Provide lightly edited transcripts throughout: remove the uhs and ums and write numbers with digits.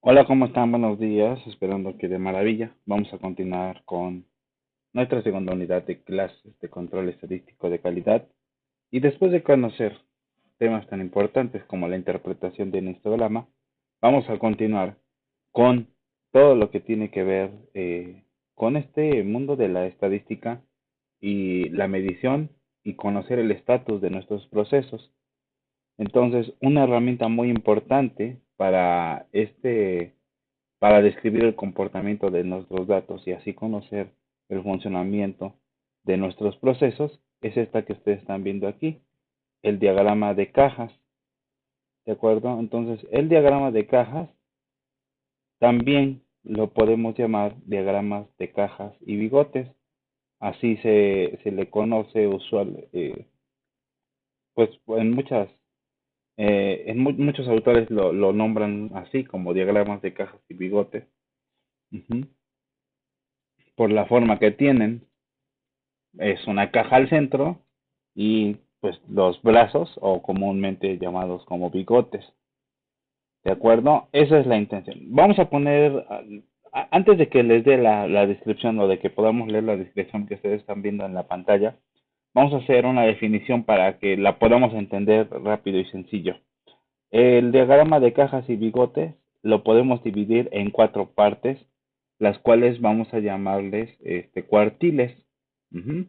Hola, ¿cómo están? Buenos días, esperando que de maravilla. Vamos a continuar con nuestra segunda unidad de clases de control estadístico de calidad. Y después de conocer temas tan importantes como la interpretación de un histograma, vamos a continuar con todo lo que tiene que ver con este mundo de la estadística y la medición y conocer el estatus de nuestros procesos. Entonces, una herramienta muy importante para describir el comportamiento de nuestros datos y así conocer el funcionamiento de nuestros procesos, es esta que ustedes están viendo aquí, el diagrama de cajas, ¿de acuerdo? Entonces, el diagrama de cajas también lo podemos llamar diagramas de cajas y bigotes, así se le conoce usual, pues muchos autores lo nombran así como diagramas de cajas y bigotes, ujú, por la forma que tienen. Es una caja al centro y pues los brazos o comúnmente llamados como bigotes. ¿De acuerdo? Esa es la intención. Vamos a poner, antes de que les dé la descripción o de que podamos leer la descripción que ustedes están viendo en la pantalla, vamos a hacer una definición para que la podamos entender rápido y sencillo. El diagrama de cajas y bigotes lo podemos dividir en cuatro partes, las cuales vamos a llamarles cuartiles. Ujú.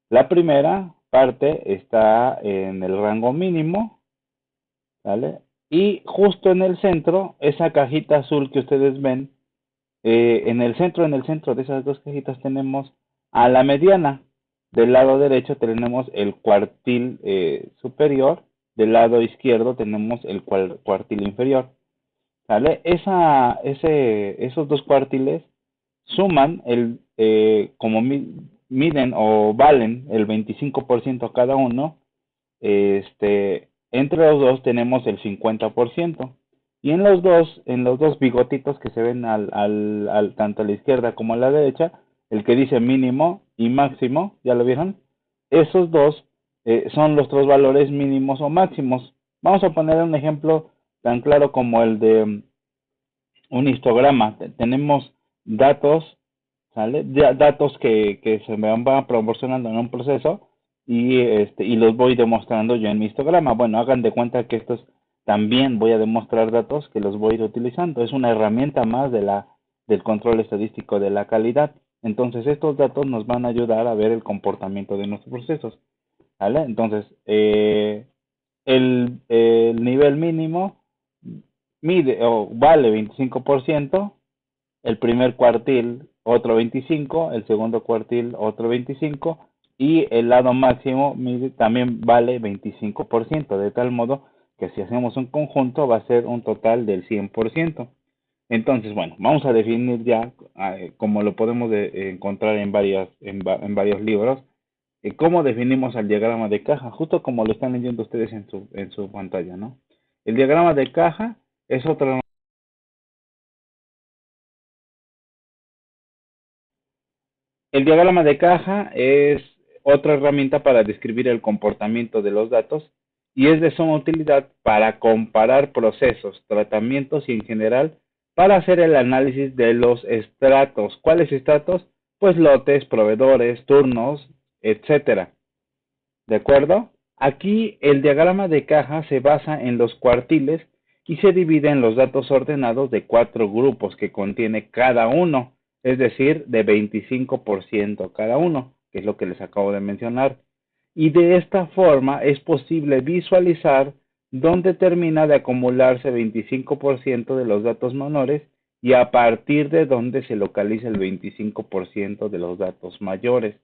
La primera parte está en el rango mínimo, ¿vale? Y justo en el centro, esa cajita azul que ustedes ven, en el centro de esas dos cajitas tenemos a la mediana. Del lado derecho tenemos el cuartil superior, del lado izquierdo tenemos el cuartil inferior, ¿vale? Esos dos cuartiles suman como miden o valen el 25% cada uno, entre los dos tenemos el 50%. Y en los dos bigotitos que se ven tanto a la izquierda como a la derecha, el que dice mínimo y máximo, ¿ya lo vieron? Esos dos son los dos valores mínimos o máximos. Vamos a poner un ejemplo tan claro como el de un histograma. Tenemos datos, ¿sale? Datos que se me van proporcionando en un proceso y los voy demostrando yo en mi histograma. Bueno, hagan de cuenta que estos también voy a demostrar datos que los voy a ir utilizando. Es una herramienta más del control estadístico de la calidad. Entonces, estos datos nos van a ayudar a ver el comportamiento de nuestros procesos, ¿vale? Entonces, el nivel mínimo mide o vale 25%, el primer cuartil otro 25, el segundo cuartil otro 25 y el lado máximo mide, también vale 25%, de tal modo que si hacemos un conjunto va a ser un total del 100%. Entonces, bueno, vamos a definir ya, como lo podemos encontrar en varios libros, cómo definimos el diagrama de caja, justo como lo están leyendo ustedes en su pantalla, ¿no? El diagrama de caja es otra. El diagrama de caja es otra herramienta para describir el comportamiento de los datos y es de suma utilidad para comparar procesos, tratamientos y en general para hacer el análisis de los estratos. ¿Cuáles estratos? Pues lotes, proveedores, turnos, etcétera. ¿De acuerdo? Aquí el diagrama de caja se basa en los cuartiles y se divide en los datos ordenados de cuatro grupos que contiene cada uno, es decir, de 25% cada uno, que es lo que les acabo de mencionar. Y de esta forma es posible visualizar dónde termina de acumularse 25% de los datos menores y a partir de dónde se localiza el 25% de los datos mayores.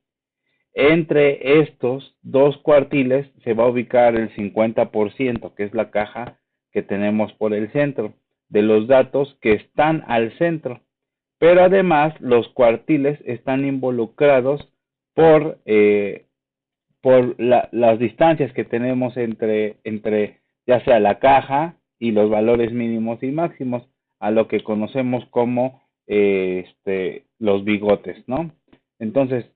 Entre estos dos cuartiles se va a ubicar el 50%, que es la caja que tenemos por el centro, de los datos que están al centro. Pero además los cuartiles están involucrados por las distancias que tenemos entre ya sea la caja y los valores mínimos y máximos, a lo que conocemos como los bigotes, ¿no? Entonces,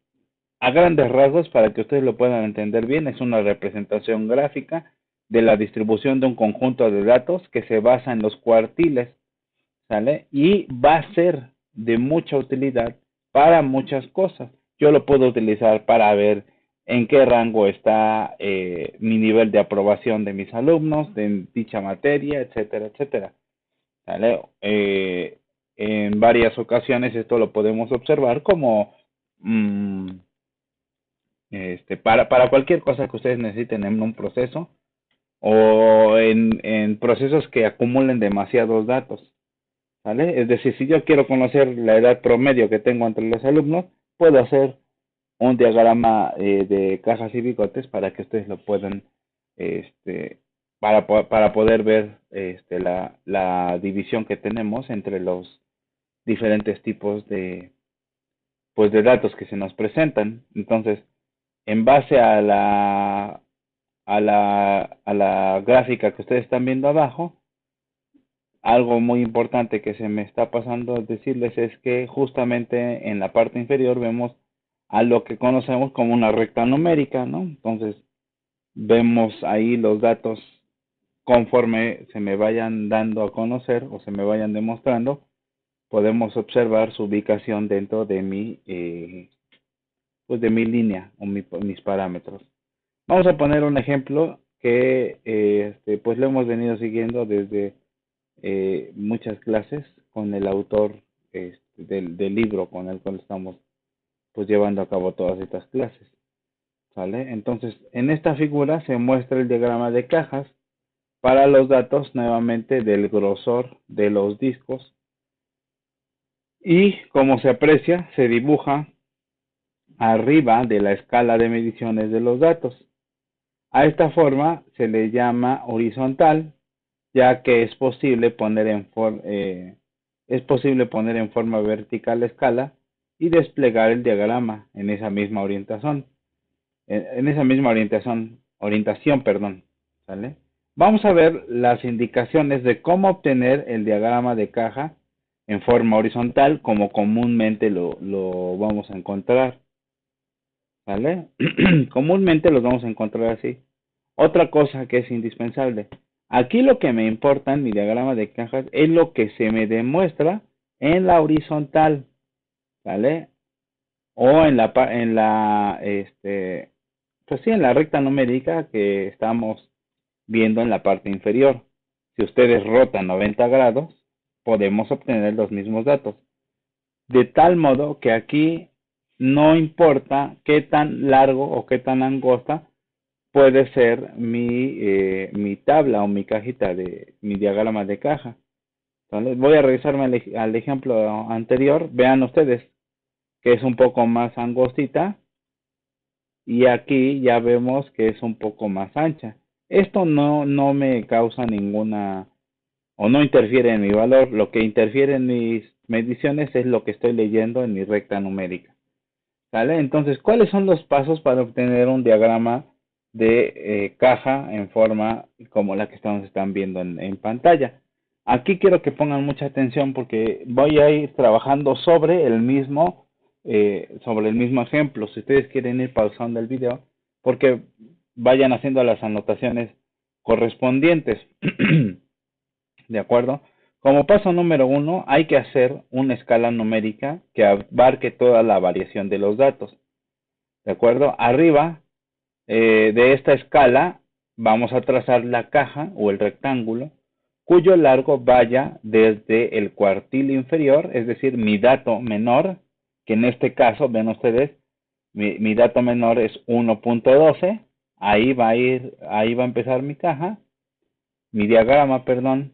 a grandes rasgos, para que ustedes lo puedan entender bien, es una representación gráfica de la distribución de un conjunto de datos que se basa en los cuartiles. ¿sale? Y va a ser de mucha utilidad para muchas cosas. Yo lo puedo utilizar para ver en qué rango está mi nivel de aprobación de mis alumnos, de dicha materia, etcétera, etcétera. ¿Sale? En varias ocasiones esto lo podemos observar como mmm, para cualquier cosa que ustedes necesiten en un proceso o en procesos que acumulen demasiados datos. ¿Vale? Es decir, si yo quiero conocer la edad promedio que tengo entre los alumnos, puedo hacer un diagrama de cajas y bigotes para que ustedes lo puedan, este, para poder ver la división que tenemos entre los diferentes tipos pues, de datos que se nos presentan. Entonces, en base a la gráfica que ustedes están viendo abajo, algo muy importante que se me está pasando decirles es que justamente en la parte inferior vemos a lo que conocemos como una recta numérica, ¿no? Entonces vemos ahí los datos conforme se me vayan dando a conocer o se me vayan demostrando, podemos observar su ubicación dentro de pues de mi línea o mis parámetros. Vamos a poner un ejemplo que pues lo hemos venido siguiendo desde muchas clases con el autor del libro con el cual estamos pues llevando a cabo todas estas clases. ¿Sale? Entonces, en esta figura se muestra el diagrama de cajas para los datos nuevamente del grosor de los discos y como se aprecia, se dibuja arriba de la escala de mediciones de los datos. A esta forma se le llama horizontal, ya que es posible poner en forma vertical la escala y desplegar el diagrama en esa misma orientación, orientación, perdón, ¿sale? Vamos a ver las indicaciones de cómo obtener el diagrama de caja en forma horizontal, como comúnmente lo vamos a encontrar, ¿vale? Comúnmente los vamos a encontrar así. Otra cosa que es indispensable. Aquí lo que me importa en mi diagrama de cajas es lo que se me demuestra en la horizontal, ¿vale? O pues sí, en la recta numérica que estamos viendo en la parte inferior. Si ustedes rotan 90 grados, podemos obtener los mismos datos. De tal modo que aquí no importa qué tan largo o qué tan angosta puede ser mi tabla o mi cajita de mi diagrama de caja. Entonces, voy a revisarme al ejemplo anterior. Vean ustedes que es un poco más angostita y aquí ya vemos que es un poco más ancha. Esto no me causa ninguna o no interfiere en mi valor. Lo que interfiere en mis mediciones es lo que estoy leyendo en mi recta numérica. ¿Vale? Entonces, ¿cuáles son los pasos para obtener un diagrama de caja en forma como la que están viendo en pantalla? Aquí quiero que pongan mucha atención porque voy a ir trabajando sobre el mismo ejemplo. Si ustedes quieren ir pausando el video, porque vayan haciendo las anotaciones correspondientes. ¿De acuerdo? Como paso número 1, hay que hacer una escala numérica que abarque toda la variación de los datos. ¿De acuerdo? Arriba de esta escala vamos a trazar la caja o el rectángulo cuyo largo vaya desde el cuartil inferior, es decir, mi dato menor, que en este caso, ven ustedes, mi dato menor es 1.12, ahí va a empezar mi diagrama, perdón.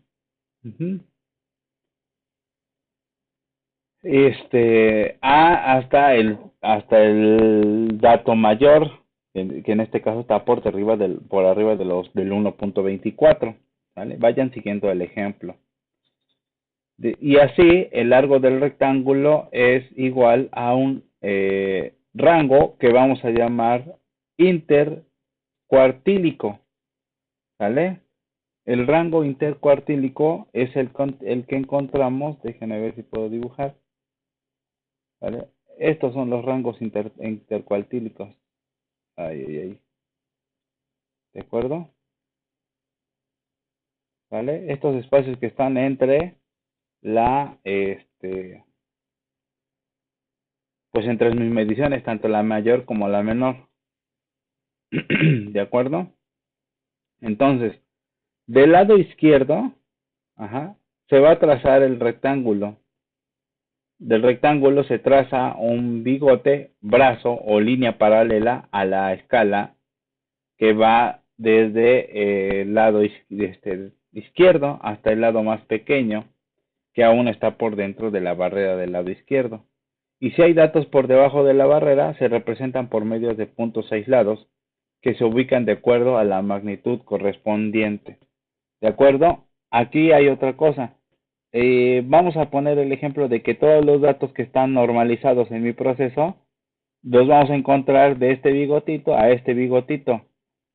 Hasta el dato mayor, que en este caso está por arriba del 1.24, ¿vale? Vayan siguiendo el ejemplo. Y así el largo del rectángulo es igual a un rango que vamos a llamar intercuartílico, ¿vale? El rango intercuartílico es el que encontramos, déjenme ver si puedo dibujar, ¿vale? Estos son los rangos intercuartílicos. Ay, ay, ay. ¿De acuerdo? ¿Vale? Estos espacios que están entre la, pues entre mis mediciones, tanto la mayor como la menor. ¿De acuerdo? Entonces, del lado izquierdo, ajá, se va a trazar el rectángulo. Del rectángulo se traza un bigote, brazo o línea paralela a la escala que va desde el lado izquierdo hasta el lado más pequeño, que aún está por dentro de la barrera del lado izquierdo. Y si hay datos por debajo de la barrera, se representan por medio de puntos aislados que se ubican de acuerdo a la magnitud correspondiente. ¿De acuerdo? Aquí hay otra cosa. Vamos a poner el ejemplo de que todos los datos que están normalizados en mi proceso los vamos a encontrar de este bigotito a este bigotito.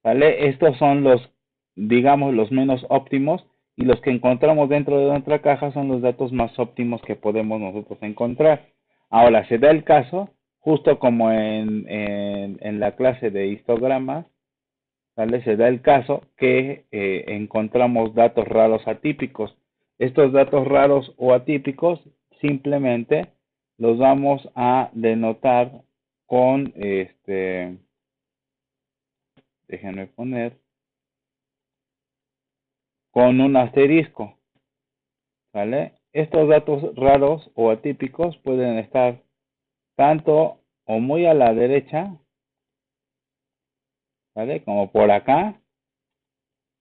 ¿Vale? Estos son los, digamos, los menos óptimos, y los que encontramos dentro de nuestra caja son los datos más óptimos que podemos nosotros encontrar. Ahora, se da el caso, justo como en la clase de histogramas, ¿vale? Se da el caso que encontramos datos raros atípicos. Estos datos raros o atípicos simplemente los vamos a denotar con, déjenme poner, con un asterisco, ¿vale? Estos datos raros o atípicos pueden estar tanto o muy a la derecha, ¿vale? Como por acá,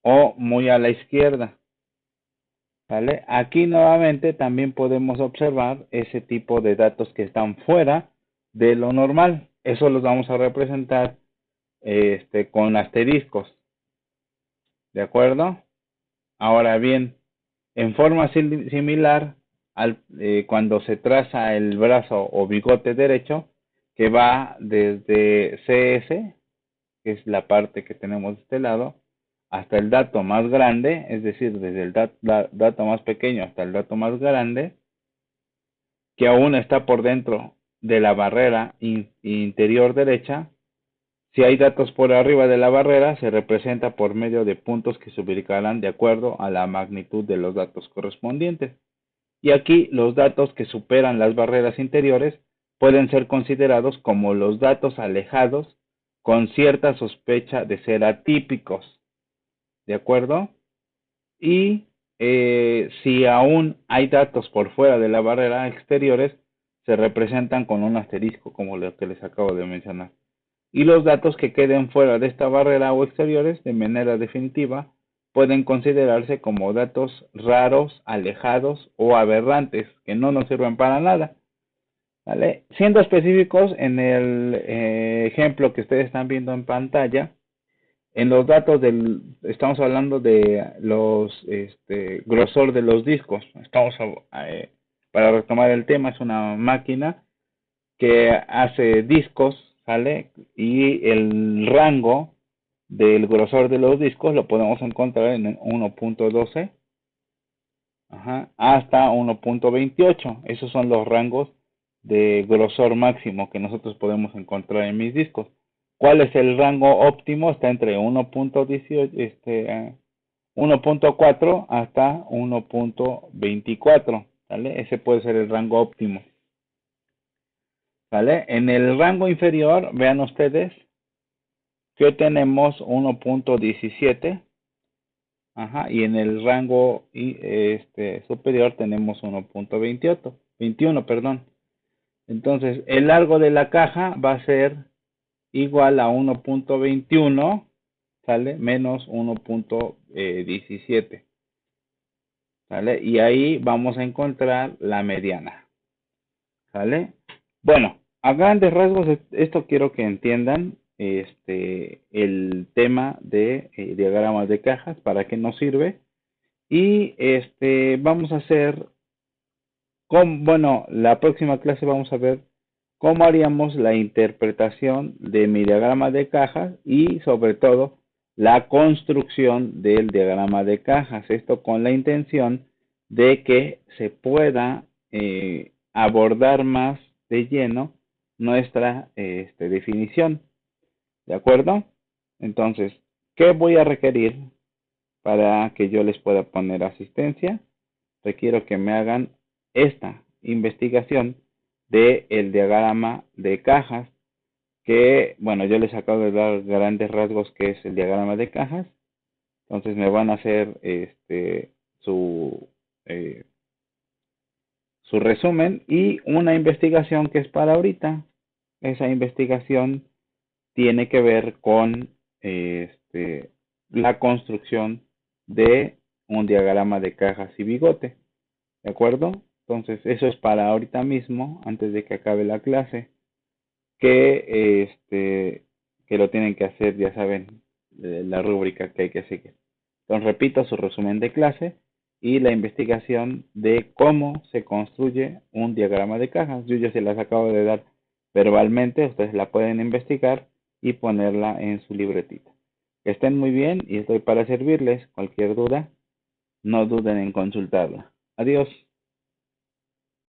o muy a la izquierda, ¿vale? Aquí nuevamente también podemos observar ese tipo de datos que están fuera de lo normal. Eso los vamos a representar con asteriscos, ¿de acuerdo? Ahora bien, en forma similar, cuando se traza el brazo o bigote derecho, que va desde CS, que es la parte que tenemos de este lado, hasta el dato más grande, es decir, desde el dato más pequeño hasta el dato más grande, que aún está por dentro de la barrera interior derecha. Si hay datos por arriba de la barrera, se representa por medio de puntos que se ubicarán de acuerdo a la magnitud de los datos correspondientes. Y aquí los datos que superan las barreras interiores pueden ser considerados como los datos alejados con cierta sospecha de ser atípicos. ¿De acuerdo? Y si aún hay datos por fuera de la barrera exteriores, se representan con un asterisco, como lo que les acabo de mencionar. Y los datos que queden fuera de esta barrera o exteriores, de manera definitiva, pueden considerarse como datos raros, alejados o aberrantes, que no nos sirven para nada. ¿Vale? Siendo específicos, en el ejemplo que ustedes están viendo en pantalla, en los datos estamos hablando de los grosor de los discos. Para retomar el tema, es una máquina que hace discos, ¿sale? Y el rango del grosor de los discos lo podemos encontrar en 1.12, hasta 1.28. Esos son los rangos de grosor máximo que nosotros podemos encontrar en mis discos. ¿Cuál es el rango óptimo? Está entre 1.18, 1.4 hasta 1.24, ¿vale? Ese puede ser el rango óptimo, ¿vale? En el rango inferior, vean ustedes que tenemos 1.17, y en el rango superior tenemos 1.28, 21, perdón. Entonces, el largo de la caja va a ser igual a 1.21, ¿sale? Menos 1.17, ¿sale? Y ahí vamos a encontrar la mediana, ¿sale? Bueno, a grandes rasgos, esto quiero que entiendan el tema de diagramas de cajas, para qué nos sirve. Y vamos a hacer, bueno, la próxima clase vamos a ver cómo haríamos la interpretación de mi diagrama de cajas y sobre todo la construcción del diagrama de cajas. Esto con la intención de que se pueda abordar más de lleno nuestra definición. ¿De acuerdo? Entonces, ¿qué voy a requerir para que yo les pueda poner asistencia? requiero que me hagan esta investigación de el diagrama de cajas, que, bueno, yo les acabo de dar grandes rasgos que es el diagrama de cajas. Entonces me van a hacer su, eh, su resumen y una investigación que es para ahorita. Esa investigación tiene que ver con la construcción de un diagrama de cajas y bigote. ¿De acuerdo? Entonces, eso es para ahorita mismo, antes de que acabe la clase, que lo tienen que hacer, ya saben, la rúbrica que hay que seguir. Entonces, repito su resumen de clase y la investigación de cómo se construye un diagrama de cajas. Yo ya se las acabo de dar verbalmente, ustedes la pueden investigar y ponerla en su libretita. Que estén muy bien y estoy para servirles. Cualquier duda, no duden en consultarla. Adiós.